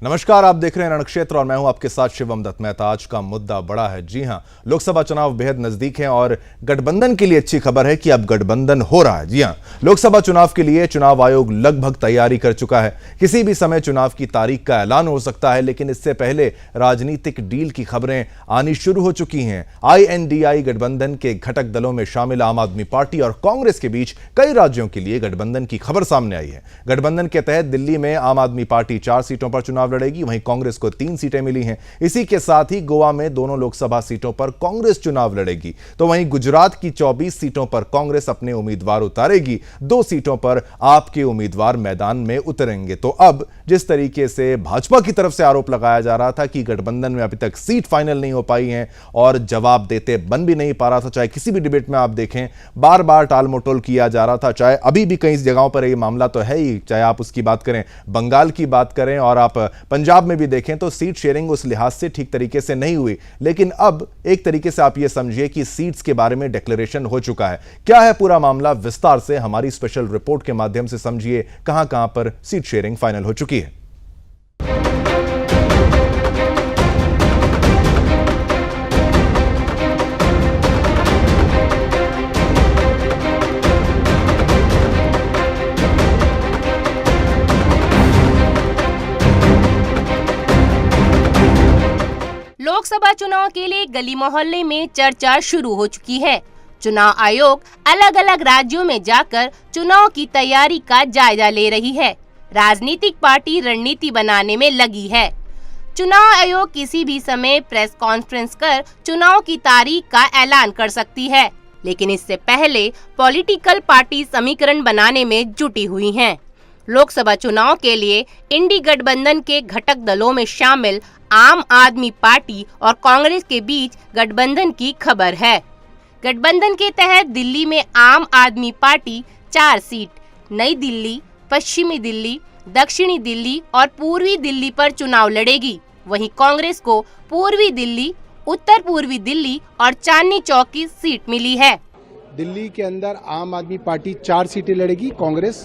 नमस्कार, आप देख रहे हैं रणक्षेत्र और मैं हूं आपके साथ शिवम दत्त मेहता। आज का मुद्दा बड़ा है। जी हां, लोकसभा चुनाव बेहद नजदीक हैं और गठबंधन के लिए अच्छी खबर है कि अब गठबंधन हो रहा है। जी हां, लोकसभा चुनाव के लिए चुनाव आयोग लगभग तैयारी कर चुका है। किसी भी समय चुनाव की तारीख का ऐलान हो सकता है, लेकिन इससे पहले राजनीतिक डील की खबरें आनी शुरू हो चुकी हैं। INDI गठबंधन के घटक दलों में शामिल आम आदमी पार्टी और कांग्रेस के बीच कई राज्यों के लिए गठबंधन की खबर सामने आई है। गठबंधन के तहत दिल्ली में आम आदमी पार्टी 4 सीटों पर चुनाव लड़ेगी, वहीं कांग्रेस को 3 सीटें मिली हैं। इसी के साथ ही गोवा में दोनों लोकसभा सीटों पर कांग्रेस चुनाव लड़ेगी, तो वहीं गुजरात की 24 सीटों पर कांग्रेस अपने उम्मीदवार उतारेगी। 2 सीटों पर आपके उम्मीदवार मैदान में उतरेंगे। तो अब जिस तरीके से भाजपा की तरफ से आरोप लगाया जा रहा था कि गठबंधन में अभी तक सीट फाइनल नहीं हो पाई है और जवाब देते बन भी नहीं पा रहा था, चाहे किसी भी डिबेट में आप देखें बार बार टाल मटोल किया जा रहा था, चाहे अभी भी कई जगहों पर यह मामला तो है ही, चाहे आप उसकी बात करें बंगाल की बात करें और आप पंजाब में भी देखें तो सीट शेयरिंग उस लिहाज से ठीक तरीके से नहीं हुई। लेकिन अब एक तरीके से आप यह समझिए कि सीट्स के बारे में डिक्लेरेशन हो चुका है। क्या है पूरा मामला, विस्तार से हमारी स्पेशल रिपोर्ट के माध्यम से समझिए कहां कहां पर सीट शेयरिंग फाइनल हो चुकी है। लोकसभा चुनाव के लिए गली मोहल्ले में चर्चा शुरू हो चुकी है। चुनाव आयोग अलग अलग राज्यों में जाकर चुनाव की तैयारी का जायजा ले रही है। राजनीतिक पार्टी रणनीति बनाने में लगी है। चुनाव आयोग किसी भी समय प्रेस कॉन्फ्रेंस कर चुनाव की तारीख का ऐलान कर सकती है, लेकिन इससे पहले पॉलिटिकल पार्टी समीकरण बनाने में जुटी हुई हैं। लोकसभा चुनाव के लिए इंडी गठबंधन के घटक दलों में शामिल आम आदमी पार्टी और कांग्रेस के बीच गठबंधन की खबर है। गठबंधन के तहत दिल्ली में आम आदमी पार्टी 4 सीट, नई दिल्ली, पश्चिमी दिल्ली, दक्षिणी दिल्ली और पूर्वी दिल्ली पर चुनाव लड़ेगी। वहीं कांग्रेस को पूर्वी दिल्ली, उत्तर पूर्वी दिल्ली और चांदनी चौक की सीट मिली है। दिल्ली के अंदर आम आदमी पार्टी 4 सीटें लड़ेगी, कांग्रेस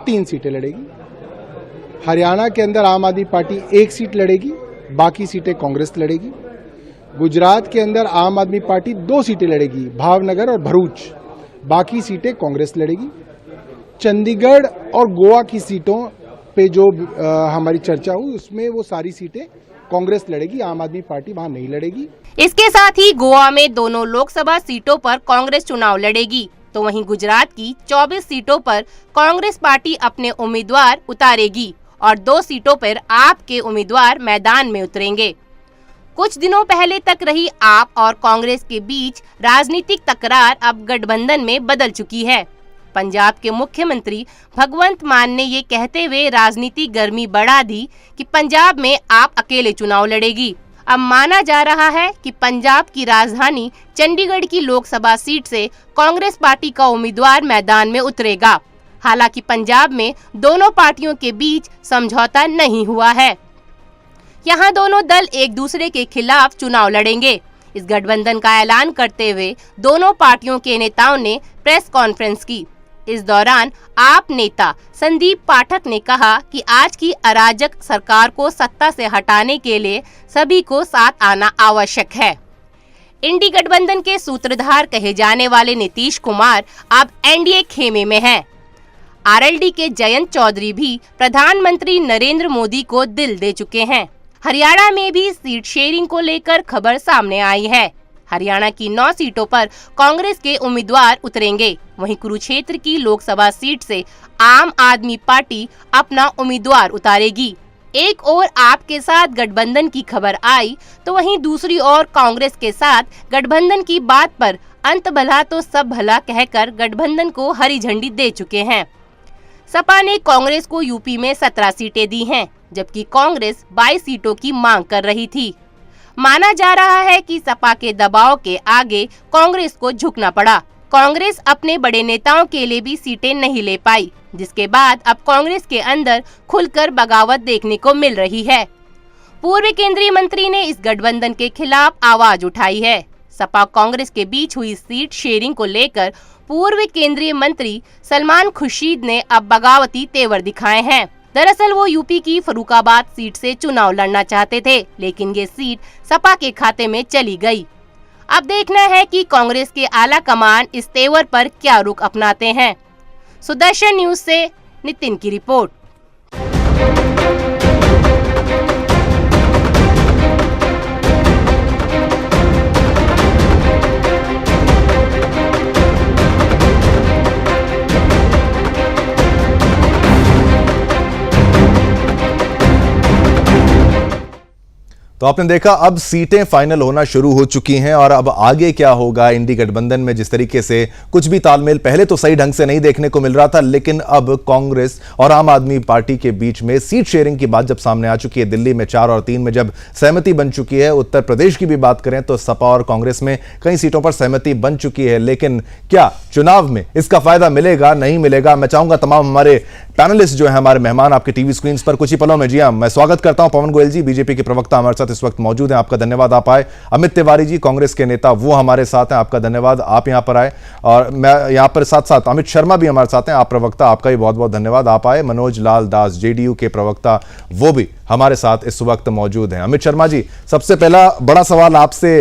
3 सीटें लड़ेगी। हरियाणा के अंदर आम आदमी पार्टी 1 सीट लड़ेगी, बाकी सीटें कांग्रेस लड़ेगी। गुजरात के अंदर आम आदमी पार्टी 2 सीटें लड़ेगी, भावनगर और भरूच, बाकी सीटें कांग्रेस लड़ेगी। चंडीगढ़ और गोवा की सीटों पे जो हमारी चर्चा हुई उसमें वो सारी सीटें कांग्रेस लड़ेगी, आम आदमी पार्टी वहां नहीं लड़ेगी। इसके साथ ही गोवा में दोनों लोकसभा सीटों पर कांग्रेस चुनाव लड़ेगी, तो वहीं गुजरात की 24 सीटों पर कांग्रेस पार्टी अपने उम्मीदवार उतारेगी और 2 सीटों पर आपके उम्मीदवार मैदान में उतरेंगे। कुछ दिनों पहले तक रही आप और कांग्रेस के बीच राजनीतिक तकरार अब गठबंधन में बदल चुकी है। पंजाब के मुख्यमंत्री भगवंत मान ने ये कहते हुए राजनीति गर्मी बढ़ा दी कि पंजाब में आप अकेले चुनाव लड़ेगी। अब माना जा रहा है कि पंजाब की राजधानी चंडीगढ़ की लोकसभा सीट से कांग्रेस पार्टी का उम्मीदवार मैदान में उतरेगा। हालांकि पंजाब में दोनों पार्टियों के बीच समझौता नहीं हुआ है। यहां दोनों दल एक दूसरे के खिलाफ चुनाव लड़ेंगे। इस गठबंधन का ऐलान करते हुए दोनों पार्टियों के नेताओं ने प्रेस कॉन्फ्रेंस की। इस दौरान आप नेता संदीप पाठक ने कहा कि आज की अराजक सरकार को सत्ता से हटाने के लिए सभी को साथ आना आवश्यक है। इंडी गठबंधन के सूत्रधार कहे जाने वाले नीतीश कुमार अब NDA खेमे में हैं। RLD के जयंत चौधरी भी प्रधानमंत्री नरेंद्र मोदी को दिल दे चुके हैं। हरियाणा में भी सीट शेयरिंग को लेकर खबर सामने आई है। हरियाणा की 9 सीटों पर कांग्रेस के उम्मीदवार उतरेंगे। वहीं कुरुक्षेत्र की लोकसभा सीट से आम आदमी पार्टी अपना उम्मीदवार उतारेगी। एक ओर आपके साथ गठबंधन की खबर आई, तो वहीं दूसरी ओर कांग्रेस के साथ गठबंधन की बात पर अंत भला तो सब भला कहकर गठबंधन को हरी झंडी दे चुके हैं। सपा ने कांग्रेस को यूपी में 17 सीटें दी हैं, जबकि कांग्रेस 22 सीटों की मांग कर रही थी। माना जा रहा है कि सपा के दबाव के आगे कांग्रेस को झुकना पड़ा। कांग्रेस अपने बड़े नेताओं के लिए भी सीटें नहीं ले पाई, जिसके बाद अब कांग्रेस के अंदर खुलकर बगावत देखने को मिल रही है। पूर्व केंद्रीय मंत्री ने इस गठबंधन के खिलाफ आवाज उठाई है। सपा कांग्रेस के बीच हुई सीट शेयरिंग को लेकर पूर्व केंद्रीय मंत्री सलमान खुर्शीद ने अब बगावती तेवर दिखाए हैं। दरअसल वो यूपी की फर्रुखाबाद सीट से चुनाव लड़ना चाहते थे, लेकिन ये सीट सपा के खाते में चली गई। अब देखना है कि कांग्रेस के आला कमान इस तेवर पर क्या रुख अपनाते हैं। सुदर्शन न्यूज से नितिन की रिपोर्ट। तो आपने देखा अब सीटें फाइनल होना शुरू हो चुकी हैं और अब आगे क्या होगा इंडी गठबंधन में। जिस तरीके से कुछ भी तालमेल पहले तो सही ढंग से नहीं देखने को मिल रहा था, लेकिन अब कांग्रेस और आम आदमी पार्टी के बीच में सीट शेयरिंग की बात जब सामने आ चुकी है, दिल्ली में 4 और 3 में जब सहमति बन चुकी है, उत्तर प्रदेश की भी बात करें तो सपा और कांग्रेस में कई सीटों पर सहमति बन चुकी है। लेकिन क्या चुनाव में इसका फायदा मिलेगा, नहीं मिलेगा? मैं चाहूंगा तमाम हमारे पैनलिस्ट जो है, हमारे मेहमान आपके टीवी स्क्रीन पर कुछ ही पलों में। जी हां, मैं स्वागत करता हूं पवन गोयल जी, बीजेपी के प्रवक्ता हमारे साथ इस वक्त मौजूद हैं, आपका धन्यवाद आप आए। अमित तिवारी जी, कांग्रेस के नेता, वो हमारे साथ हैं, आपका धन्यवाद आप यहां पर आए। और मैं यहां पर साथ साथ अमित शर्मा भी हमारे साथ हैं, आप प्रवक्ता, आपका भी बहुत बहुत धन्यवाद आप आए। मनोज लाल दास, जेडीयू के प्रवक्ता, वो भी हमारे साथ इस वक्त मौजूद हैं। अमित शर्मा जी, सबसे पहला बड़ा सवाल आपसे,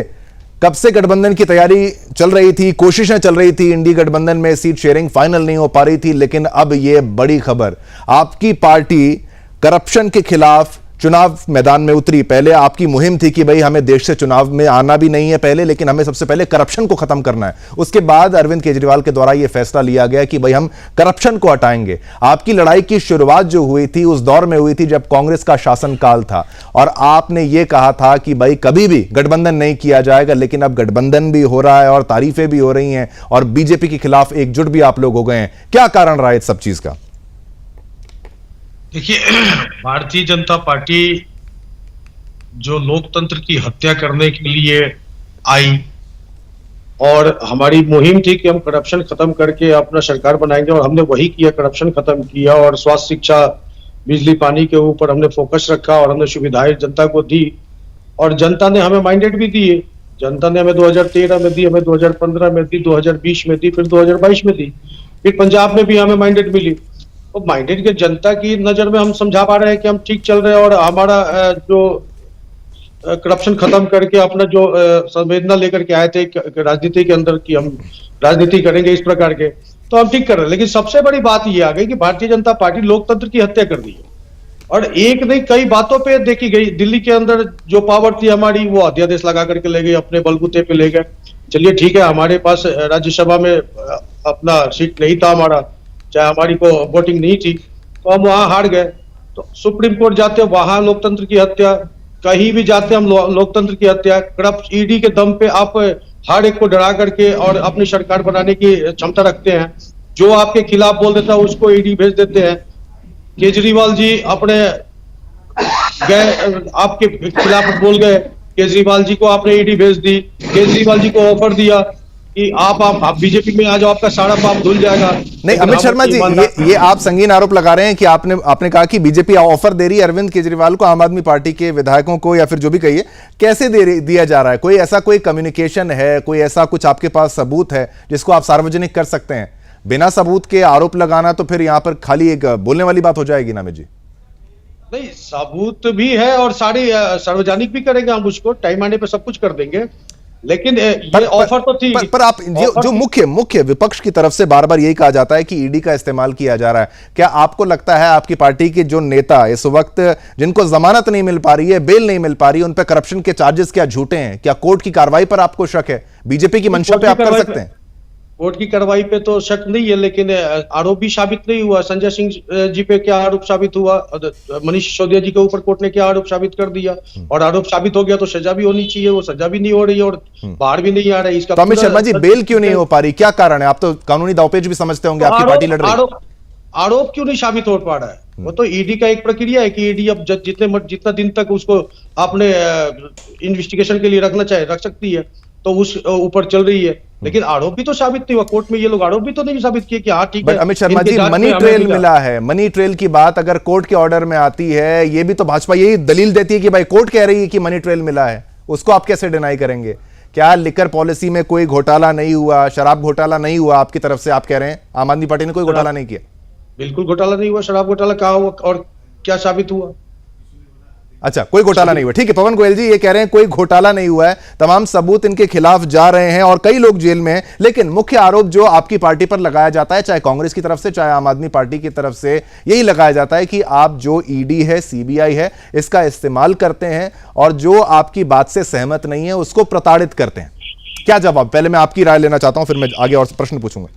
कब से गठबंधन की तैयारी चल रही थी, कोशिशें चल रही थी, इंडी गठबंधन में सीट शेयरिंग फाइनल नहीं हो पा रही थी, लेकिन अब यह बड़ी खबर, आपकी पार्टी करप्शन के खिलाफ चुनाव मैदान में उतरी। पहले आपकी मुहिम थी कि भाई हमें देश से चुनाव में आना भी नहीं है पहले, लेकिन हमें सबसे पहले करप्शन को खत्म करना है। उसके बाद अरविंद केजरीवाल के द्वारा यह फैसला लिया गया कि भाई हम करप्शन को हटाएंगे। आपकी लड़ाई की शुरुआत जो हुई थी उस दौर में हुई थी जब कांग्रेस का शासनकाल था, और आपने यह कहा था कि भाई कभी भी गठबंधन नहीं किया जाएगा, लेकिन अब गठबंधन भी हो रहा है और तारीफें भी हो रही हैं और बीजेपी के खिलाफ एकजुट भी आप लोग हो गए हैं। क्या कारण रहा है इस सब चीज का? देखिए, भारतीय जनता पार्टी जो लोकतंत्र की हत्या करने के लिए आई और हमारी मुहिम थी कि हम करप्शन खत्म करके अपना सरकार बनाएंगे, और हमने वही किया, करप्शन खत्म किया और स्वास्थ्य, शिक्षा, बिजली, पानी के ऊपर हमने फोकस रखा और हमने सुविधाएं जनता को दी, और जनता ने हमें मैंडेट भी दिए। जनता ने हमें 2013 में दी, हमें 2015 में दी, 2020 में दी, फिर 2022 में दी, फिर पंजाब में भी हमें मैंडेट मिली। तो माइंडेड के जनता की नजर में हम समझा पा रहे हैं कि हम ठीक चल रहे हैं, और हमारा जो करप्शन खत्म करके अपना जो संवेदना लेकर के आए थे राजनीति के अंदर कि हम राजनीति करेंगे इस प्रकार के, तो हम ठीक कर रहे हैं। लेकिन सबसे बड़ी बात ये आ गई कि भारतीय जनता पार्टी लोकतंत्र की हत्या कर दी है, और एक नहीं कई बातों पे देखी गई। दिल्ली के अंदर जो पावर थी हमारी, वो अध्यादेश लगा करके ले गए, अपने बलबूते पे ले गए। चलिए ठीक है, हमारे पास राज्यसभा में अपना सीट नहीं था हमारा, चाहे हमारी को वोटिंग नहीं थी, तो हम वहां हार गए। तो सुप्रीम कोर्ट जाते, वहां लोकतंत्र की हत्या, कहीं भी जाते हम लोकतंत्र की हत्या। करप्ट ईडी के दम पे आप हर एक को डरा करके और अपनी सरकार बनाने की क्षमता रखते हैं। जो आपके खिलाफ बोल देता है उसको ईडी भेज देते हैं। केजरीवाल जी अपने गए, आपके खिलाफ बोल गए, केजरीवाल जी को आपने ईडी भेज दी। केजरीवाल जी को ऑफर दिया कि आप बीजेपी में आ जाओ, आपका सारा पाप धुल जाएगा। नहीं अमित शर्मा जी, ये आप संगीन आरोप लगा रहे हैं कि आपने कहा कि बीजेपी ऑफर दे रही है अरविंद केजरीवाल को, आम आदमी पार्टी के विधायकों को, या फिर जो भी कहिए, कैसे दिया जा रहा है? कोई ऐसा कोई कम्युनिकेशन है, कोई ऐसा कुछ आपके पास सबूत है जिसको आप सार्वजनिक कर सकते हैं? बिना सबूत के आरोप लगाना तो फिर यहां पर खाली एक बोलने वाली बात हो जाएगी ना। अमित जी, नहीं, सबूत भी है और सारी सार्वजनिक भी करेंगे हम, उसको टाइम आने पे सब कुछ कर देंगे। लेकिन ये ऑफर तो थी। पर आप जो मुख्य विपक्ष की तरफ से बार बार यही कहा जाता है कि ईडी का इस्तेमाल किया जा रहा है। क्या आपको लगता है आपकी पार्टी के जो नेता इस वक्त जिनको जमानत नहीं मिल पा रही है, बेल नहीं मिल पा रही है, उन पर करप्शन के चार्जेस क्या झूठे हैं? क्या कोर्ट की कार्रवाई पर आपको शक है? बीजेपी की मंशा पे आप कर सकते हैं? कोर्ट की कार्रवाई पे तो शक नहीं है, लेकिन आरोप भी साबित नहीं हुआ। संजय सिंह जी पे क्या आरोप साबित हुआ, मनीष सिसोदिया जी के ऊपर कोर्ट ने क्या आरोप साबित कर दिया, और आरोप साबित हो गया तो सजा भी होनी चाहिए। वो सजा भी नहीं हो रही है और बाहर भी नहीं आ रही। इसका अमित शर्मा जी, बेल क्यों नहीं हो पा रही? क्या कारण है? आप तो कानूनी दावपेच भी समझते होंगे, आपकी पार्टी लड़ रही है। आरोप क्यों नहीं साबित हो पा रहा है? वो तो ईडी का एक प्रक्रिया है कि ईडी अब जितना दिन तक उसको आपने इन्वेस्टिगेशन के लिए रखना चाहे रख सकती है, तो उस ऊपर चल रही है। लेकिन आरोप भी तो साबित नहीं हुआ कोर्ट में। ये लोग आरोप भी तो नहीं साबित किए कि हाँ ठीक है। अमित शर्मा जी, मनी ट्रेल मिला है, मनी ट्रेल की बात अगर कोर्ट के ऑर्डर में आती है, ये भी तो भाजपा यही दलील देती है कि भाई कोर्ट कह रही है कि मनी ट्रेल मिला है, उसको आप कैसे डिनाई करेंगे? क्या लिकर पॉलिसी में कोई घोटाला नहीं हुआ, शराब घोटाला नहीं हुआ आपकी तरफ से? आप कह रहे हैं आम आदमी पार्टी ने कोई घोटाला नहीं किया। बिल्कुल घोटाला नहीं हुआ, शराब घोटाला कहाँ हुआ? और क्या साबित हुआ? अच्छा, कोई घोटाला नहीं हुआ। ठीक है, पवन गोयल जी ये कह रहे हैं कोई घोटाला नहीं हुआ है, तमाम सबूत इनके खिलाफ जा रहे हैं और कई लोग जेल में हैं, लेकिन मुख्य आरोप जो आपकी पार्टी पर लगाया जाता है, चाहे कांग्रेस की तरफ से चाहे आम आदमी पार्टी की तरफ से, यही लगाया जाता है कि आप जो ईडी है, सीबीआई है, इसका इस्तेमाल करते हैं और जो आपकी बात से सहमत नहीं है उसको प्रताड़ित करते हैं। क्या जवाब? पहले मैं आपकी राय लेना चाहता हूं, फिर मैं आगे और प्रश्न पूछूंगा।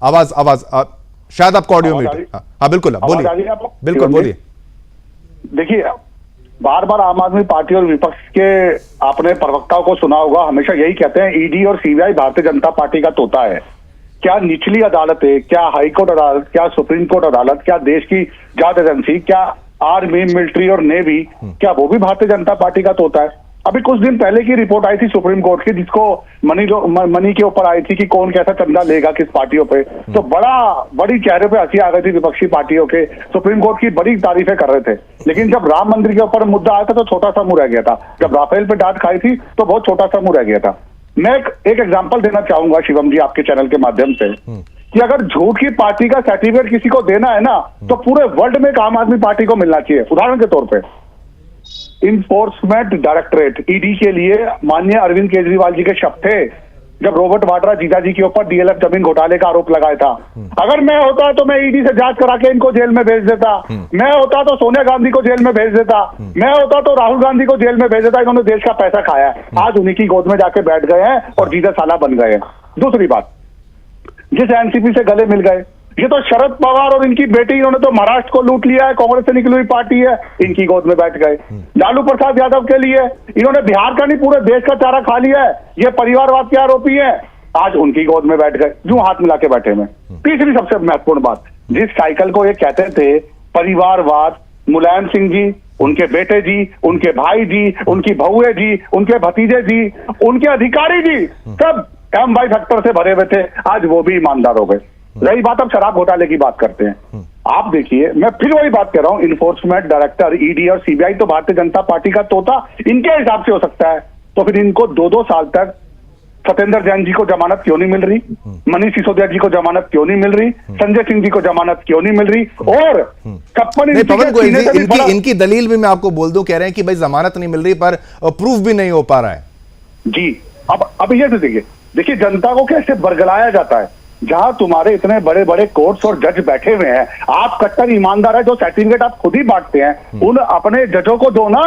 आवाज शायद आपको ऑडियो म्यूट। हाँ बिल्कुल, बोलिए, बिल्कुल बोलिए। देखिए, बार बार आम आदमी पार्टी और विपक्ष के आपने प्रवक्ताओं को सुना होगा, हमेशा यही कहते हैं ईडी और सीबीआई भारतीय जनता पार्टी का तोता है। क्या निचली अदालतें, क्या हाईकोर्ट अदालत, क्या सुप्रीम कोर्ट अदालत, क्या देश की जांच एजेंसी, क्या आर्मी, मिलिट्री और नेवी, क्या वो भी भारतीय जनता पार्टी का तोता है? अभी कुछ दिन पहले की रिपोर्ट आई थी सुप्रीम कोर्ट की, जिसको मनी के ऊपर आई थी कि कौन कैसा चंदा लेगा किस पार्टियों पे, तो बड़ी चेहरे पे हंसी आ गई थी विपक्षी पार्टियों के। सुप्रीम कोर्ट की बड़ी तारीफें कर रहे थे, लेकिन जब राम मंदिर के ऊपर मुद्दा आया था तो छोटा सा मुंह रह गया था। जब राफेल पे डांट खाई थी तो बहुत छोटा सा मुंह रह गया था। मैं एक एग्जाम्पल देना चाहूंगा शिवम जी आपके चैनल के माध्यम से, कि अगर झूठ की पार्टी का सर्टिफिकेट किसी को देना है ना, तो पूरे वर्ल्ड में एक आम आदमी पार्टी को मिलना चाहिए। उदाहरण के तौर पर इन्फोर्समेंट डायरेक्टरेट ईडी के लिए माननीय अरविंद केजरीवाल जी के शब्द थे जब रॉबर्ट वाड्रा जीजा जी के ऊपर डीएलएफ जमीन घोटाले का आरोप लगाया था। अगर मैं होता तो मैं ईडी से जांच करा के इनको जेल में भेज देता, मैं होता तो सोनिया गांधी को जेल में भेज देता, मैं होता तो राहुल गांधी को जेल में भेज देता। इन्होंने देश का पैसा खाया है, आज उन्हीं की गोद में जाके बैठ गए हैं और जीजा साला बन गए हैं। दूसरी बात, जिस एनसीपी से गले मिल गए, ये तो शरद पवार और इनकी बेटी, इन्होंने तो महाराष्ट्र को लूट लिया है, कांग्रेस से निकली हुई पार्टी है, इनकी गोद में बैठ गए। लालू प्रसाद यादव के लिए इन्होंने बिहार का नहीं पूरे देश का चारा खा लिया है, ये परिवारवाद के आरोपी है, आज उनकी गोद में बैठ गए, यूं हाथ मिला के बैठे हैं। तीसरी सबसे महत्वपूर्ण बात, जिस साइकिल को ये कहते थे परिवारवाद, मुलायम सिंह जी, उनके बेटे जी, उनके भाई जी, उनकी बहुए जी, उनके भतीजे जी, उनके अधिकारी जी, सब M22 फैक्टर से भरे हुए थे, आज वो भी ईमानदार हो गए। रही बात, अब शराब घोटाले की बात करते हैं। आप देखिए, मैं फिर वही बात कह रहा हूं, इन्फोर्समेंट डायरेक्टर ईडी और सीबीआई तो भारतीय जनता पार्टी का तोता इनके हिसाब से हो सकता है, तो फिर इनको 2-2 साल तक सत्येंद्र जैन जी को जमानत क्यों नहीं मिल रही, मनीष सिसोदिया जी को जमानत क्यों नहीं मिल रही, संजय सिंह जी को जमानत क्यों नहीं मिल रही? और पवन गोयल जी, इनकी दलील भी मैं आपको बोल दूं, कह रहे हैं कि भाई जमानत नहीं मिल रही पर प्रूफ भी नहीं हो पा रहा है जी। अब ये तो देखिए जनता को कैसे बरगलाया जाता है, जहां तुम्हारे इतने बड़े बड़े कोर्ट्स और जज बैठे हुए हैं, आप कट्टर ईमानदार है, जो सर्टिफिकेट आप खुद ही बांटते हैं उन अपने जजों को दो ना,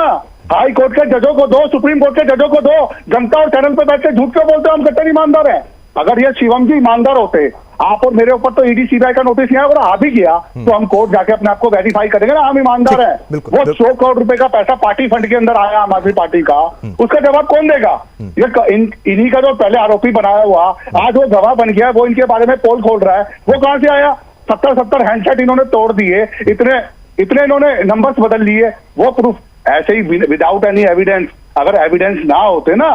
हाई कोर्ट के जजों को दो, सुप्रीम कोर्ट के जजों को दो। जनता और चैनल पे बैठ के झूठ क्यों बोलते हो हम कट्टर ईमानदार हैं? अगर ये शिवम जी ईमानदार होते, आप और मेरे ऊपर तो ईडी सीबीआई का नोटिस नहीं आया, अगर आ भी गया तो हम कोर्ट जाके अपने आप को वेरीफाई करेंगे ना, हम ईमानदार हैं। वो 100 करोड़ रुपए का पैसा पार्टी फंड के अंदर आया आम आदमी पार्टी का, उसका जवाब कौन देगा? ये इन्हीं का जो पहले आरोपी बनाया हुआ आज वो गवाह बन गया, वो इनके बारे में पोल खोल रहा है, वो कहां से आया? 70 हैंडसेट इन्होंने तोड़ दिए, इतने इन्होंने नंबर्स बदल लिए, वो प्रूफ ऐसे ही विदाउट एनी एविडेंस। अगर एविडेंस ना होते ना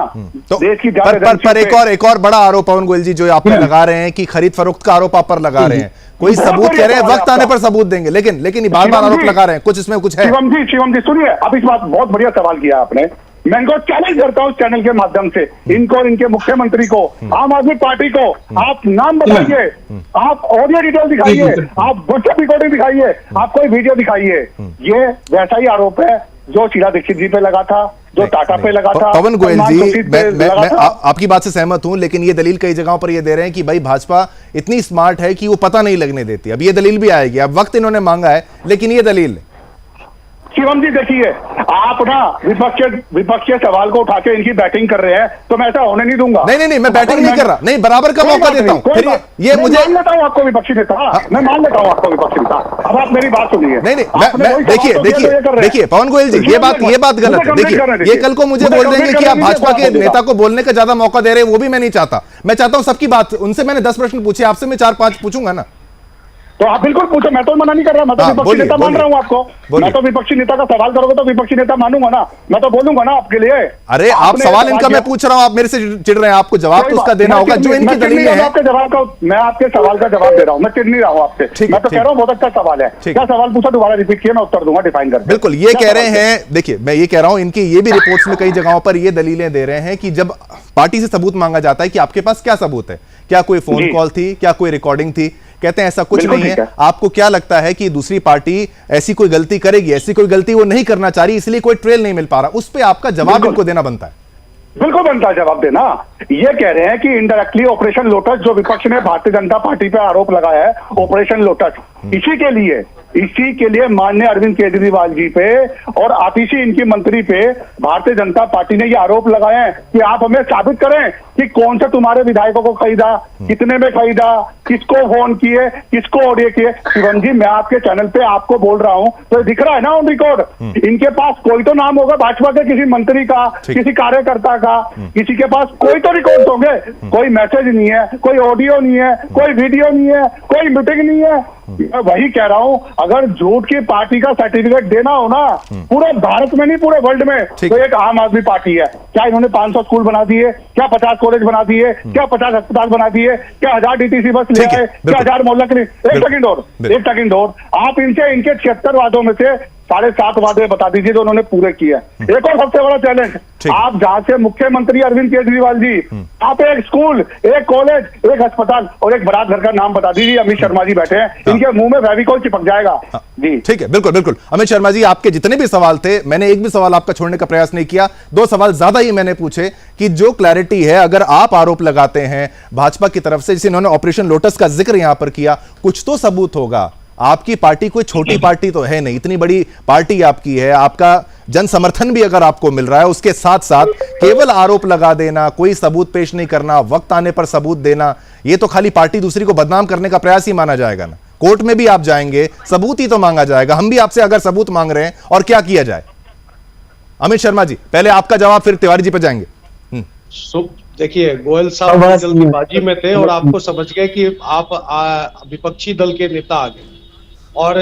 तो देश की पर एक और बड़ा आरोप पवन गोयल जी जो आप पे लगा रहे हैं कि खरीद फरोख्त का आरोप आप पर लगा रहे हैं, कोई सबूत कह रहे हैं वक्त आने पर सबूत देंगे, लेकिन बार-बार आरोप लगा रहे हैं, कुछ इसमें कुछ है? शिवम जी सुनिए, अब इस बात बहुत बढ़िया सवाल किया आपने, मैं इनको चैलेंज करता हूं चैनल के माध्यम से, इनको और इनके मुख्यमंत्री को, आम आदमी पार्टी को, आप नाम बताइए, आप ऑडियो डिटेल दिखाइए, आप व्हाट्सएप रिकॉर्डिंग दिखाइए, आप कोई वीडियो दिखाइए। ये वैसा ही आरोप है जो शीला दीक्षित जी पे लगा था, जो टाटा पे लगा था। पवन गोयल जी, मैं आपकी बात से सहमत हूं, लेकिन ये दलील कई जगहों पर ये दे रहे हैं कि भाई भाजपा इतनी स्मार्ट है कि वो पता नहीं लगने देती। अब ये दलील भी आएगी, अब वक्त इन्होंने मांगा है, लेकिन ये दलील शिवम जी देखिए, आप ना विपक्ष के सवाल को उठा के इनकी बैटिंग कर रहे हैं, तो मैं ऐसा होने नहीं दूंगा। नहीं, मैं बैटिंग नहीं कर रहा, नहीं, बराबर का मौका देता हूं। फिर ये मुझे मान लेता हूं आपको विपक्षी नेता, मैं मान लेता हूं आपको विपक्षी नेता। अब आप मेरी बात सुनिए। नहीं, देखिए पवन गोयल जी, ये बात गलत है। देखिए, ये कल को मुझे बोल देंगे कि आप भाजपा के नेता को बोलने का ज्यादा मौका दे रहे हैं, वो भी मैं नहीं चाहता। मैं चाहता हूं सबकी बात, उनसे मैंने 10 प्रश्न पूछे, आपसे मैं 4-5 पूछूंगा ना, तो आप बिल्कुल पूछो, मैं तो मना नहीं कर रहा, मैं तो विपक्षी नेता मान रहा हूं आपको। मैं तो विपक्षी नेता का सवाल करोगे तो विपक्षी नेता मानूंगा ना, मैं तो बोलूंगा ना आपके लिए। अरे आप सवाल इनका मैं पूछ रहा हूं, आप मेरे से चिढ़ रहे हैं, आपको जवाब तो उसका देना होगा जो इनकी दलीलें हैं। आपके जवाब का, मैं आपके सवाल का जवाब दे रहा हूं, मैं चिढ़ नहीं रहा हूं आपसे, मैं तो कह रहा हूं बहुत अच्छा सवाल है। क्या सवाल पूछा, दोबारा रिपीट किया, मैं उत्तर दूंगा डिफाइन करके। बिल्कुल, ये कह रहे हैं, देखिए मैं ये कह रहा हूं, इनकी ये भी रिपोर्ट्स में कई जगहों पर ये दलीलें दे रहे हैं कि जब पार्टी से सबूत मांगा जाता है कि आपके पास क्या सबूत है, क्या कोई फोन कॉल थी, क्या कोई रिकॉर्डिंग थी, कहते हैं ऐसा कुछ बिल्कुल नहीं ठीक है। है। आपको क्या लगता है कि दूसरी पार्टी ऐसी कोई गलती करेगी? ऐसी कोई गलती वो नहीं करना चाह रही, इसलिए कोई ट्रेल नहीं मिल पा रहा। उस पर आपका जवाब बिल्कुल। इनको देना बनता है। बिल्कुल बनता है जवाब देना। ये कह रहे हैं कि इनडायरेक्टली ऑपरेशन लोटस, जो विपक्ष ने भारतीय जनता पार्टी पे आरोप लगाया है, ऑपरेशन लोटस, इसी के लिए माननीय अरविंद केजरीवाल जी पे और आतिशी इनकी मंत्री पे भारतीय जनता पार्टी ने ये आरोप लगाए हैं कि आप हमें साबित करें कि कौन से तुम्हारे विधायकों को खरीदा, कितने में खरीदा, किसको फोन किए, किसको ऑडियो किए। शिवम जी, मैं आपके चैनल पे आपको बोल रहा हूं तो दिख रहा है ना ऑन रिकॉर्ड। इनके पास कोई तो नाम होगा भाजपा के किसी मंत्री का, किसी कार्यकर्ता का, किसी के पास कोई तो रिकॉर्ड होंगे। कोई मैसेज नहीं है, कोई ऑडियो नहीं है, कोई वीडियो नहीं है, कोई मीटिंग नहीं है। मैं वही कह रहा हूं, अगर झूठ की पार्टी का सर्टिफिकेट देना हो ना, पूरे भारत में नहीं पूरे वर्ल्ड में, तो एक आम आदमी पार्टी है। क्या इन्होंने 500 स्कूल बना दिए, क्या 50 कॉलेज बना दिए, क्या 50 अस्पताल बना दिए, क्या 1000 डीटीसी बस ले आए, क्या 1000 मोहल्ला क्लिनिक। एक सेकंड और आप इनके 76 वादों में से 7.5 वादे बता दीजिए जो उन्होंने पूरे किए। एक और सबसे बड़ा चैलेंज, आप जहां से मुख्यमंत्री अरविंद केजरीवाल जी, आप एक स्कूल, एक कॉलेज, एक अस्पताल और एक बारात घर का नाम बता दीजिए। अमित शर्मा जी बैठे हैं, इनके मुंह में फेविकोल चिपक जाएगा। जी ठीक है, बिल्कुल बिल्कुल। अमित शर्मा जी, आपके जितने भी सवाल थे, मैंने एक भी सवाल आपका छोड़ने का प्रयास नहीं किया। 2 सवाल ज्यादा ही मैंने पूछे कि जो क्लैरिटी है, अगर आप आरोप लगाते हैं भाजपा की तरफ से, जिसे इन्होंने ऑपरेशन लोटस का जिक्र यहां पर किया, कुछ तो सबूत होगा। आपकी पार्टी कोई छोटी पार्टी तो है नहीं, इतनी बड़ी पार्टी आपकी है, आपका जन समर्थन भी अगर आपको मिल रहा है, उसके साथ साथ केवल आरोप लगा देना, कोई सबूत पेश नहीं करना, वक्त आने पर सबूत देना, ये तो खाली पार्टी दूसरी को बदनाम करने का प्रयास ही माना जाएगा ना। कोर्ट में भी आप जाएंगे, सबूत ही तो मांगा जाएगा। हम भी आपसे अगर सबूत मांग रहे हैं, और क्या किया जाए? अमित शर्मा जी, पहले आपका जवाब, फिर तिवारी जी पे जाएंगे। देखिए, गोयल साहब जल्दबाजी में थे और आपको समझ गए कि आप विपक्षी दल के नेता आ गए, और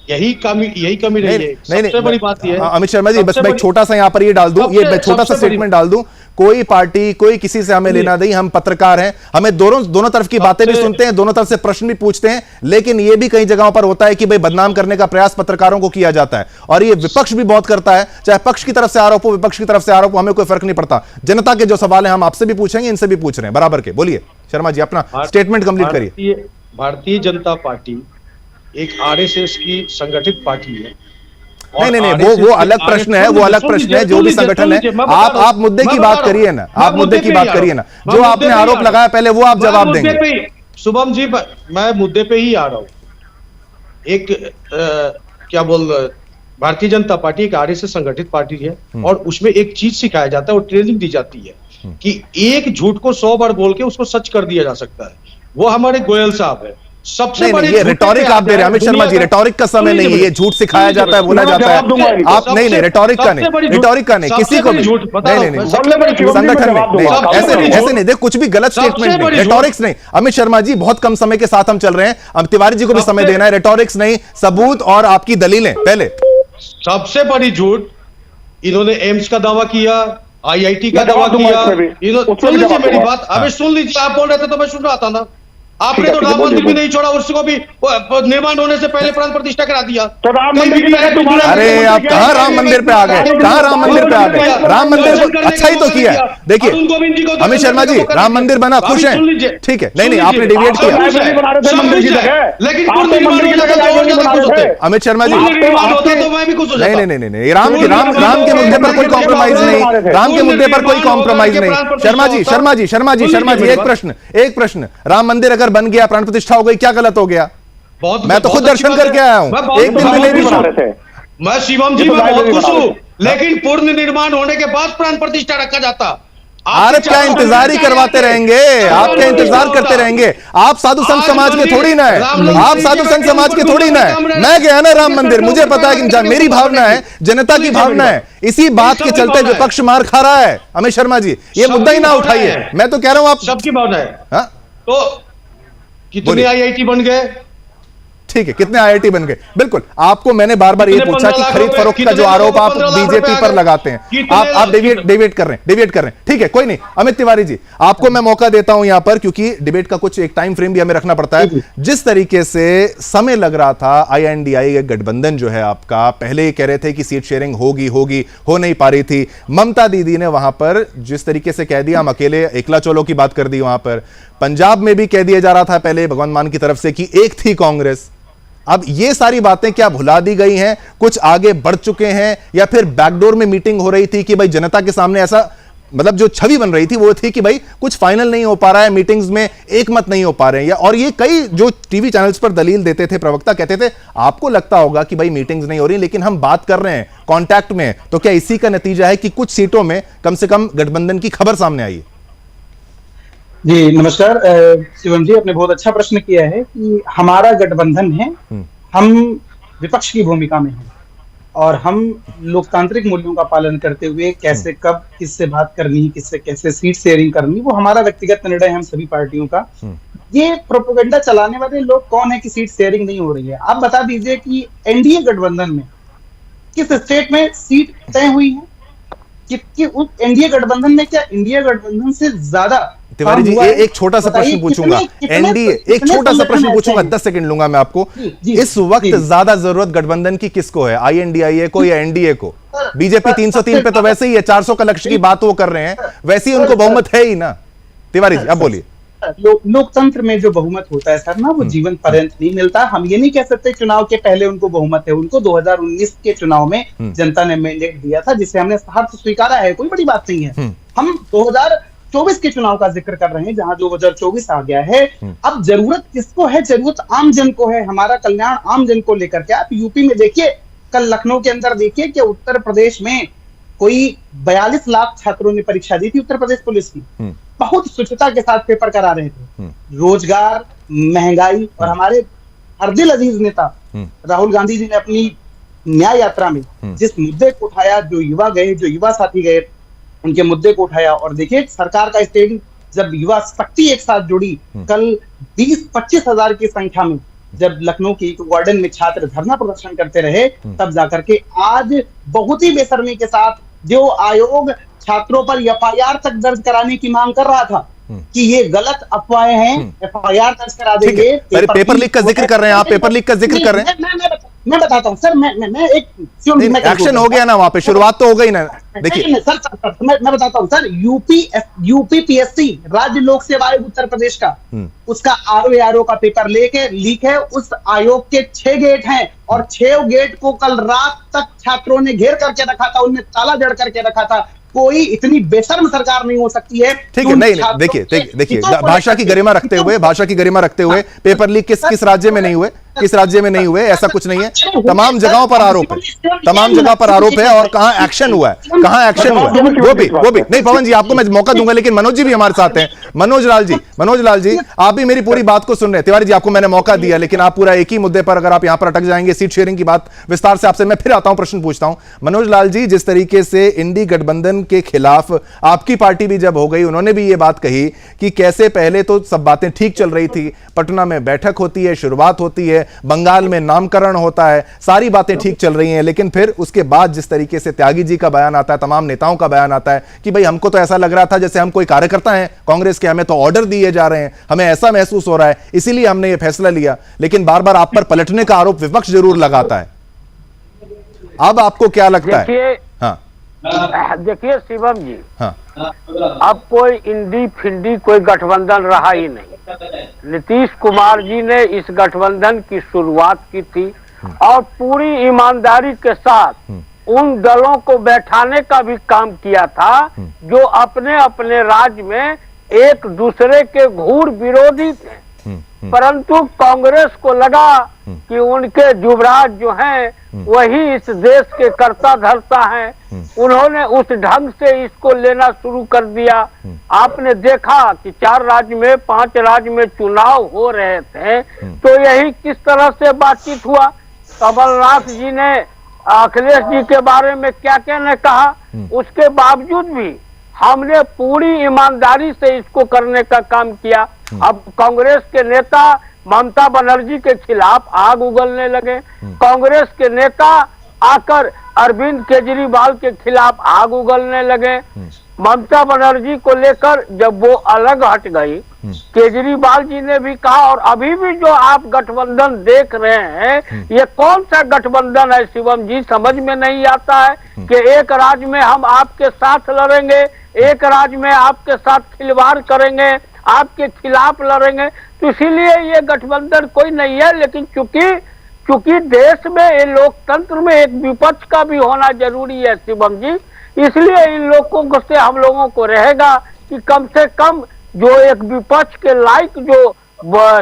यही कमी रही है। सबसे बड़ी बात ये है, अमित शर्मा जी, बस मैं छोटा सा यहां पर ये डाल दूं, ये छोटा सा स्टेटमेंट डाल दूं, कोई पार्टी, कोई किसी से हमें लेना नहीं, हम पत्रकार हैं, हमें दोनों तरफ की बातें भी सुनते हैं, दोनों तरफ से प्रश्न भी पूछते हैं, लेकिन ये भी कई जगहों पर होता है कि भाई बदनाम करने का प्रयास पत्रकारों को किया जाता है, और ये विपक्ष भी बहुत करता है। चाहे पक्ष की तरफ से आरोप हो, विपक्ष की तरफ से आरोप हो, हमें कोई फर्क नहीं पड़ता। जनता के जो सवाल है हम आपसे भी पूछेंगे, इनसे भी पूछ रहे हैं बराबर के। बोलिए शर्मा जी, अपना स्टेटमेंट कंप्लीट करिए। भारतीय जनता पार्टी एक आरएसएस की संगठित पार्टी है। नहीं, वो अलग प्रश्न है, वो अलग प्रश्न है, जो भी संगठन है। आप मुद्दे की बात करिए ना, आप मुद्दे की बात करिए ना, जो आपने आरोप लगाया पहले वो आप जवाब देंगे। शुभम जी, मैं मुद्दे पे ही आ रहा हूं। भारतीय जनता पार्टी एक आरएसएस संगठित पार्टी है, और उसमें एक चीज सिखाया जाता है और ट्रेनिंग दी जाती है कि एक झूठ को 100 बार बोल के उसको सच कर दिया जा सकता है। वो हमारे गोयल साहब है। सबसे बड़ी ये रिटॉरिक आप दे रहे हैं अमित शर्मा जी, रिटॉरिक का समय नहीं है, ये झूठ सिखाया जाता है, बोला जाता है। आप नहीं, रिटॉरिक का नहीं, किसी को भी नहीं, संगठन में ऐसे नहीं, देख कुछ भी गलत स्टेटमेंट नहीं, रिटॉरिक्स नहीं। अमित शर्मा जी, बहुत कम समय के साथ हम चल रहे हैं, अब तिवारी जी को भी समय देना है। रिटॉरिक्स नहीं, सबूत और आपकी दलीलें। पहले सबसे बड़ी झूठ, इन्होंने एम्स का दावा किया, आईआईटी का दावा किया। सुन लीजिए मेरी बात, अभी सुन लीजिए, आप बोल रहे थे तो मैं सुन रहा था ना। आपने तो राम मंदिर भी नहीं छोड़ा, उसको भी निर्माण होने से पहले प्राण प्रतिष्ठा करा दिया। तो राम मंदिर की अरे आप कहां राम मंदिर पे आ गए, कहां राम मंदिर पे आ गए? राम मंदिर अच्छा ही तो किया है। देखिए अमित शर्मा जी, राम मंदिर बना, खुश हैं, ठीक है। नहीं, आपने डिविएट किया। अमित शर्मा जी, नहीं, राम के मुद्दे पर कोई कॉम्प्रोमाइज नहीं, राम के मुद्दे पर कोई कॉम्प्रोमाइज नहीं। शर्मा जी, एक प्रश्न, राम मंदिर अगर बन गया, प्राण प्रतिष्ठा हो गई, क्या गलत हो गया? मैं तो खुद दर्शन करके आया हूं, एक दिन मिले भी। मैं शिवम जी, मैं बहुत खुश हूं, लेकिन पूर्ण निर्माण होने के बाद प्राण प्रतिष्ठा रखा जाता। आप क्या इंतजार ही करवाते रहेंगे? आप क्या इंतजार करते रहेंगे? आप साधु संत समाज के थोड़ी ना है, आप साधु संत समाज के थोड़ी ना है। मैं गया ना राम मंदिर, मुझे पता है कि मेरी भावना है, जनता की भावना है, इसी बात के चलते विपक्ष मार खा रहा है। अमित शर्मा जी, ये मुद्दा ही ना उठाइए, मैं तो कह रहा हूं आप सबकी भावना है। तो कितने आईआईटी बन गए? ठीक है, कितने आईआईटी बन गए? बिल्कुल, आपको मैंने बार बार ये पूछा कि खरीद फरोख्त का जो आरोप आप बीजेपी पर लगाते हैं, आप डेविएट कर रहे हैं। ठीक है, कोई नहीं। अमित तिवारी जी, आपको मैं मौका देता हूं यहां पर, क्योंकि डिबेट का कुछ एक टाइम फ्रेम भी हमें रखना पड़ता है। जिस तरीके से समय लग रहा था, INDI गठबंधन जो है आपका, पहले ही कह रहे थे कि सीट शेयरिंग होगी, हो नहीं पा रही थी। ममता दीदी ने वहां पर जिस तरीके से कह दिया, हम अकेले एकला चोलो की बात कर दी वहां पर। पंजाब में भी कह दिया जा रहा था पहले भगवंत मान की तरफ से कि एक थी कांग्रेस। अब ये सारी बातें क्या भुला दी गई हैं? कुछ आगे बढ़ चुके हैं, या फिर बैकडोर में मीटिंग हो रही थी कि भाई जनता के सामने ऐसा, मतलब जो छवि बन रही थी वो थी कि भाई कुछ फाइनल नहीं हो पा रहा है, मीटिंग्स में एक मत नहीं हो पा रहे हैं, या और ये कई जो टीवी चैनल्स पर दलील देते थे प्रवक्ता, कहते थे आपको लगता होगा कि भाई मीटिंग्स नहीं हो रही, लेकिन हम बात कर रहे हैं, कांटेक्ट में। तो क्या इसी का नतीजा है कि कुछ सीटों में कम से कम गठबंधन की खबर सामने आई है? जी नमस्कार शिवम जी, आपने बहुत अच्छा प्रश्न किया है कि हमारा गठबंधन है, हम विपक्ष की भूमिका में हैं और हम लोकतांत्रिक मूल्यों का पालन करते हुए कैसे कब किससे बात करनी, किससे कैसे सीट शेयरिंग करनी, वो हमारा व्यक्तिगत निर्णय है हम सभी पार्टियों का। ये प्रोपेगेंडा चलाने वाले लोग कौन है कि सीट शेयरिंग नहीं हो रही है? आप बता दीजिए कि एनडीए गठबंधन में किस स्टेट में सीट तय हुई है? कि उस एनडीए गठबंधन में क्या इंडिया गठबंधन से ज्यादा? तिवारी जी, एक छोटा सा प्रश्न पूछूंगा, एनडीए, एक छोटा सा प्रश्न पूछूंगा, 10 सेकंड लूंगा मैं आपको। इस वक्त ज्यादा जरूरत गठबंधन की किसको है? INDIA को या एनडीए को? बीजेपी 303 पे तो वैसे ही है, 400 का लक्ष्य की बात वो कर रहे हैं, वैसे ही उनको बहुमत है ही ना। तिवारी जी, अब बोलिए। लोकतंत्र में जो बहुमत होता है सर ना, वो जीवन पर्यंत नहीं मिलता। हम ये नहीं कह सकते चुनाव के पहले उनको बहुमत है। उनको 2019 के चुनाव में जनता ने मैंडेट दिया था, जिसे हमने हाथ स्वीकारा है, कोई बड़ी बात नहीं है। हम 2024 के चुनाव का जिक्र कर रहे हैं, जहां 2024 आ गया है। अब जरूरत किसको है? जरूरत आम जन को है, हमारा कल्याण आम जन को लेकर के। आप यूपी में देखिए, कल लखनऊ के अंदर देखिए कि उत्तर प्रदेश में कोई 42 लाख छात्रों ने परीक्षा दी थी उत्तर प्रदेश पुलिस की, बहुत स्वच्छता के साथ पेपर करा रहे थे। रोजगार, महंगाई, और हमारे हर दिल अजीज नेता राहुल गांधी जी ने अपनी न्याय यात्रा में जिस मुद्दे को उठाया, जो युवा साथी गए, उनके मुद्दे को उठाया। और देखिए सरकार का स्टेडियम, जब युवा शक्ति एक साथ जुड़ी, कल 20-25 हजार की संख्या में जब लखनऊ की गार्डन में छात्र धरना प्रदर्शन करते रहे, तब जाकर के आज बहुत ही बेशर्मी के साथ जो आयोग छात्रों पर FIR तक दर्ज कराने की मांग कर रहा था कि ये गलत अफवाहें हैं, FIR दर्ज करा देंगे। पेपर लीक का जिक्र कर रहे हैं आप, पेपर लीक का जिक्र कर रहे हैं। मैं बताता हूँ सर, मैं एक एक्शन हो गया ना वहां पे, शुरुआत तो हो गई ना। देखिए सर, मैं बताता हूँ सर, यूपी PSC राज्य लोक सेवा आयोग उत्तर प्रदेश का, उसका RO का पेपर लीक है। उस आयोग के 6 गेट हैं और 6 गेट को कल रात तक छात्रों ने घेर करके रखा था, उनमें ताला जड़ करके रखा था। कोई इतनी बेशर्म सरकार नहीं हो सकती है। ठीक है, नहीं देखिए भाषा की गरिमा रखते हुए पेपर लीक किस राज्य में नहीं हुए, किस राज्य में नहीं हुए, ऐसा कुछ नहीं है। तमाम जगहों पर आरोप है, तमाम जगह पर आरोप है, और कहां एक्शन हुआ है, कहां एक्शन हुआ है, वो भी नहीं। पवन जी, आपको मैं मौका दूंगा, लेकिन मनोज जी भी हमारे साथ हैं। मनोज लाल जी, आप भी मेरी पूरी बात को सुन रहे हैं। तिवारी जी, आपको मैंने मौका दिया, लेकिन आप पूरा एक ही मुद्दे पर अगर आप यहां पर अटक जाएंगे, सीट शेयरिंग की बात विस्तार से आपसे मैं फिर आता हूं, प्रश्न पूछता हूं। मनोज लाल जी, जिस तरीके से इंडी गठबंधन के खिलाफ आपकी पार्टी भी जब हो गई, उन्होंने भी ये बात कही कि कैसे पहले तो सब बातें ठीक चल रही थी, पटना में बैठक होती है, शुरुआत होती है, बंगाल में नामकरण होता है, सारी बातें ठीक चल रही हैं, लेकिन फिर उसके बाद जिस तरीके से त्यागी जी का बयान आता है, तमाम नेताओं का बयान आता है कि भाई हमको तो ऐसा लग रहा था जैसे हम कोई कार्यकर्ता हैं कांग्रेस के, हमें तो ऑर्डर दिए जा रहे हैं, हमें ऐसा महसूस हो रहा है, इसीलिए हमने ये फैसला लिया। लेकिन बार बार आप पर पलटने का आरोप विपक्ष जरूर लगाता है। अब आपको क्या लगता है? देखिए शिवम जी, हाँ, अब कोई इंडी फिंडी कोई गठबंधन रहा ही नहीं। नीतीश कुमार जी ने इस गठबंधन की शुरुआत की थी और पूरी ईमानदारी के साथ उन दलों को बैठाने का भी काम किया था जो अपने अपने राज्य में एक दूसरे के घूर विरोधी थे। परंतु कांग्रेस को लगा कि उनके युवराज जो हैं वही इस देश के कर्ता धर्ता हैं, उन्होंने उस ढंग से इसको लेना शुरू कर दिया। आपने देखा कि 4 राज्य में 5 राज्य में चुनाव हो रहे थे, तो यही किस तरह से बातचीत हुआ। कमलनाथ जी ने अखिलेश जी के बारे में क्या कहने कहा, उसके बावजूद भी हमने पूरी ईमानदारी से इसको करने का काम किया। अब कांग्रेस के नेता ममता बनर्जी के खिलाफ आग उगलने लगे। कांग्रेस के नेता आकर अरविंद केजरीवाल के खिलाफ आग उगलने लगे। ममता बनर्जी को लेकर जब वो अलग हट गई, केजरीवाल जी ने भी कहा, और अभी भी जो आप गठबंधन देख रहे हैं, ये कौन सा गठबंधन है शिवम जी, समझ में नहीं आता है कि एक राज्य में हम आपके साथ लड़ेंगे, एक राज्य में आपके साथ खिलवाड़ करेंगे, आपके खिलाफ लड़ेंगे। तो इसीलिए ये गठबंधन कोई नहीं है। लेकिन चूंकि देश में ये लोकतंत्र में एक विपक्ष का भी होना जरूरी है शिवम जी, इसलिए इन लोगों से हम लोगों को रहेगा कि कम से कम जो एक विपक्ष के लायक जो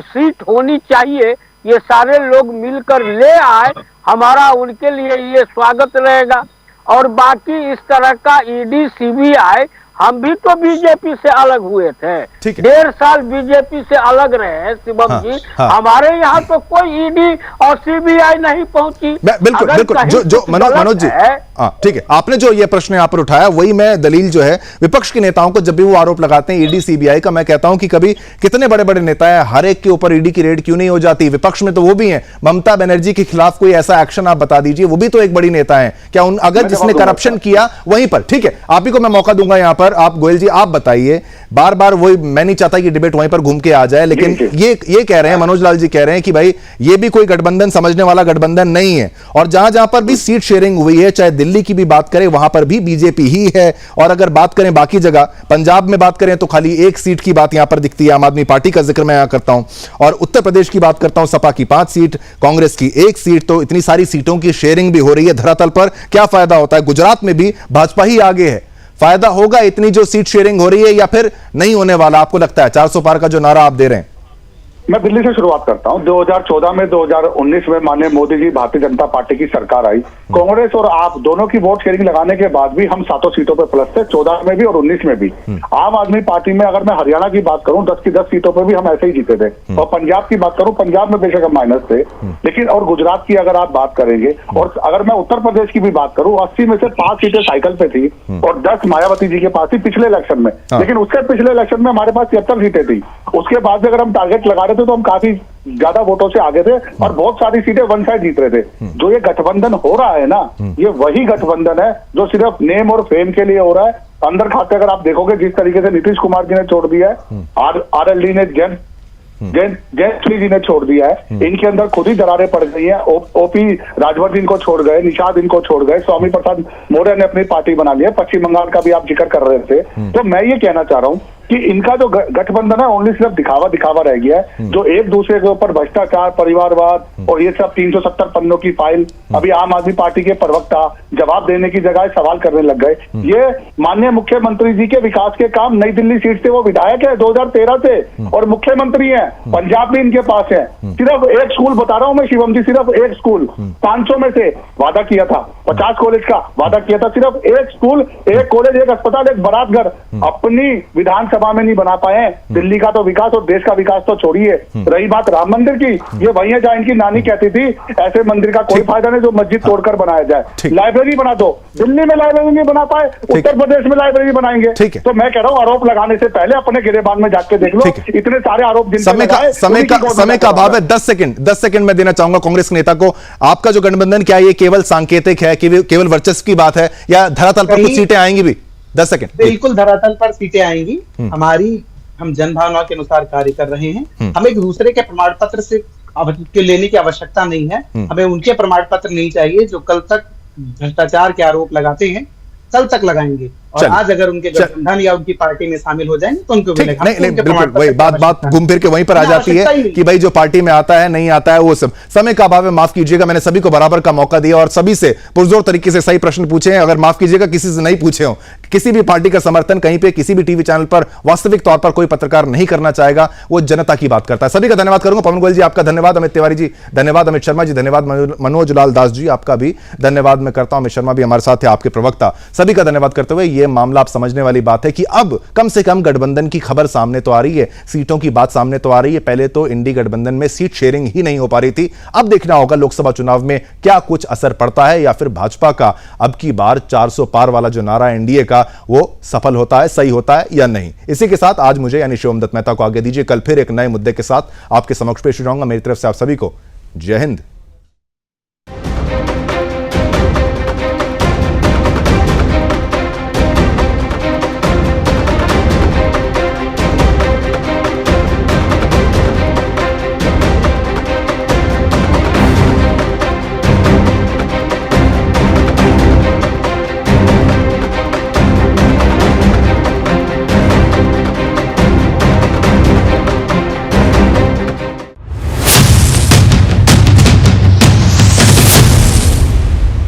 सीट होनी चाहिए, ये सारे लोग मिलकर ले आए, हमारा उनके लिए ये स्वागत रहेगा। और बाकी इस तरह का ईडी सीबीआई, हम भी तो बीजेपी से अलग हुए थे, 1.5 साल बीजेपी से अलग रहे हैं शिवम जी। हमारे यहाँ तो कोई ईडी और सीबीआई नहीं पहुंची। बिल्कुल जो मनोज जी, ठीक है, आपने जो ये प्रश्न यहाँ पर उठाया, वही मैं दलील जो है विपक्ष के नेताओं को जब भी वो आरोप लगाते हैं ईडी सीबीआई का, मैं कहता हूं कि कभी कितने बड़े बड़े नेता हैं, हर एक के ऊपर ईडी की रेड क्यों नहीं हो जाती? विपक्ष में तो वो भी हैं। ममता बनर्जी के खिलाफ कोई ऐसा एक्शन आप बता दीजिए, वो भी तो एक बड़ी नेता है। क्या अगर जिसने करप्शन किया वहीं पर, ठीक है, आप ही को मैं मौका दूंगा यहां पर। आप गोयल जी आप बताइए, बार बार वही, मैं नहीं चाहता कि डिबेट वहीं पर घूम के आ जाए, लेकिन ये कह रहे हैं, मनोज लाल जी कह रहे हैं कि भाई ये भी कोई गठबंधन समझने वाला गठबंधन नहीं है, और जहां जहां पर भी सीट शेयरिंग हुई है, चाहे दिल्ली की भी बात करें, वहां पर भी बीजेपी ही है। और अगर बात करें बाकी जगह, पंजाब में बात करें तो खाली एक सीट की बात यहां पर दिखती है, आम आदमी पार्टी का जिक्र मैं यहां करता हूं, और उत्तर प्रदेश की बात करता हूं, सपा की 5 सीट, कांग्रेस की 1 सीट। तो इतनी सारी सीटों की शेयरिंग भी हो रही है, धरातल पर क्या फायदा होता है? गुजरात में भी भाजपा ही आगे है, फायदा होगा इतनी जो सीट शेयरिंग हो रही है, या फिर नहीं होने वाला? आपको लगता है 400 पार का जो नारा आप दे रहे हैं? मैं दिल्ली से शुरुआत करता हूं। 2014 में 2019 में माननीय मोदी जी भारतीय जनता पार्टी की सरकार आई, कांग्रेस और आप दोनों की वोट शेयरिंग लगाने के बाद भी हम 7 सीटों पर प्लस थे, 14 में भी और 19 में भी। आम आदमी पार्टी में अगर मैं हरियाणा की बात करूं, 10 की 10 सीटों पर भी हम ऐसे ही जीते थे। और पंजाब की बात करूं, पंजाब में बेशक हम माइनस थे, लेकिन और गुजरात की अगर आप बात करेंगे, और अगर मैं उत्तर प्रदेश की भी बात करूं, 80 में से 5 सीटें साइकिल पे थी और 10 मायावती जी के पास थी पिछले इलेक्शन में। लेकिन उसके पिछले इलेक्शन में हमारे पास 73 सीटें थी। उसके बाद अगर हम टारगेट लगा रहे थे तो हम काफी ज्यादा वोटों से आगे थे, और बहुत सारी सीटें वन साइड जीत रहे थे। जो ये गठबंधन हो रहा है ना, ये वही गठबंधन है जो सिर्फ नेम और फेम के लिए हो रहा है। अंदर खाते अगर आप देखोगे, जिस तरीके से नीतीश कुमार जी ने छोड़ दिया है, आरएलडी ने जयश्री जी ने छोड़ दिया है, इनके अंदर खुद ही दरारें पड़ गई हैं। ओपी राजभर जी इनको छोड़ गए, निषाद इनको छोड़ गए, स्वामी प्रसाद मौर्य ने अपनी पार्टी बना लिया, पश्चिम बंगाल का भी आप जिक्र कर रहे थे। तो मैं ये कहना चाह रहा हूं कि इनका जो गठबंधन है, ओनली सिर्फ दिखावा रह गया है, जो एक दूसरे के ऊपर भ्रष्टाचार, परिवारवाद और ये सब 370 पन्नों की फाइल, अभी आम आदमी पार्टी के प्रवक्ता जवाब देने की जगह सवाल करने लग गए। ये माननीय मुख्यमंत्री जी के विकास के काम, नई दिल्ली सीट से वो विधायक है 2013 से और मुख्यमंत्री है, पंजाब भी इनके पास है। सिर्फ एक स्कूल बता रहा हूं मैं शिवम जी, सिर्फ एक स्कूल 500 में से वादा किया था, 50 कॉलेज का वादा किया था, सिर्फ एक स्कूल, एक कॉलेज, एक अस्पताल, एक बारात घर अपनी विधानसभा में नहीं बना पाए। दिल्ली का तो विकास और देश का विकास तो छोड़िए। रही बात राम मंदिर की, ये वही है जहां इनकी नानी कहती थी ऐसे मंदिर का कोई फायदा नहीं जो मस्जिद तोड़कर बनाया जाए। लाइब्रेरी बना दो, दिल्ली में लाइब्रेरी नहीं बना पाए, उत्तर प्रदेश में लाइब्रेरी बनाएंगे। तो मैं कह रहा हूं, आरोप लगाने से पहले अपने गिरेबान में जाके देख लो, इतने सारे आरोप समय का अभाव है। 10 सेकंड में देना चाहूंगा कांग्रेस के नेता को। आपका जो गठबंधन, क्या ये केवल सांकेतिक है, केवल वर्चस्व की बात है, या धरातल पर कुछ सीटें आएंगी भी? 10 सेकंड। बिल्कुल धरातल पर सीटें आएंगी। हम जनभावना के अनुसार कार्य कर रहे हैं। हमें एक दूसरे के प्रमाण पत्र से लेने की आवश्यकता नहीं है। हमें उनके प्रमाण पत्र नहीं चाहिए जो कल तक भ्रष्टाचार के आरोप लगाते हैं, कल तक लगाएंगे। और आज अगर उनके गठबंधन या उनकी पार्टी में शामिल हो जाएंगे तो उनको नहीं, बिल्कुल वही बात घूम फिर के वहीं पर आ जाती है कि भाई जो पार्टी में आता है नहीं आता है वो सब। समय का अभाव है, माफ कीजिएगा, मैंने सभी को बराबर का मौका दिया और सभी से पुरजोर तरीके से सही प्रश्न पूछे हैं। अगर माफ कीजिएगा किसी से नहीं पूछे हो, किसी भी पार्टी का समर्थन कहीं पे किसी भी टीवी चैनल पर वास्तविक तौर पर कोई पत्रकार नहीं करना चाहेगा, वो जनता की बात करता है। सभी का धन्यवाद करूंगा। पवन गोयल जी आपका धन्यवाद, अमित तिवारी जी धन्यवाद, अमित शर्मा जी धन्यवाद, मनोज लाल दास जी आपका भी धन्यवाद मैं करता हूं। अमित शर्मा भी हमारे साथ है, आपके प्रवक्ता। सभी का धन्यवाद करते हुए ये मामला आप समझने वाली बात है कि अब कम से कम गठबंधन की खबर सामने तो आ रही है, सीटों की बात सामने तो आ रही है। पहले तो इंडी गठबंधन में सीट शेयरिंग ही नहीं हो पा रही थी। अब देखना होगा लोकसभा चुनाव में क्या कुछ असर पड़ता है या फिर भाजपा का अब की बार 400 पार वाला जो नारा एनडीए का वो सफल होता है, सही होता है या नहीं। इसी के साथ आज मुझे यानी शिवम दत्त मेहता को आगे दीजिए। कल फिर एक नए मुद्दे के साथ आपके समक्ष पेश हो जाऊंगा। मेरी तरफ से आप सभी को जय हिंद।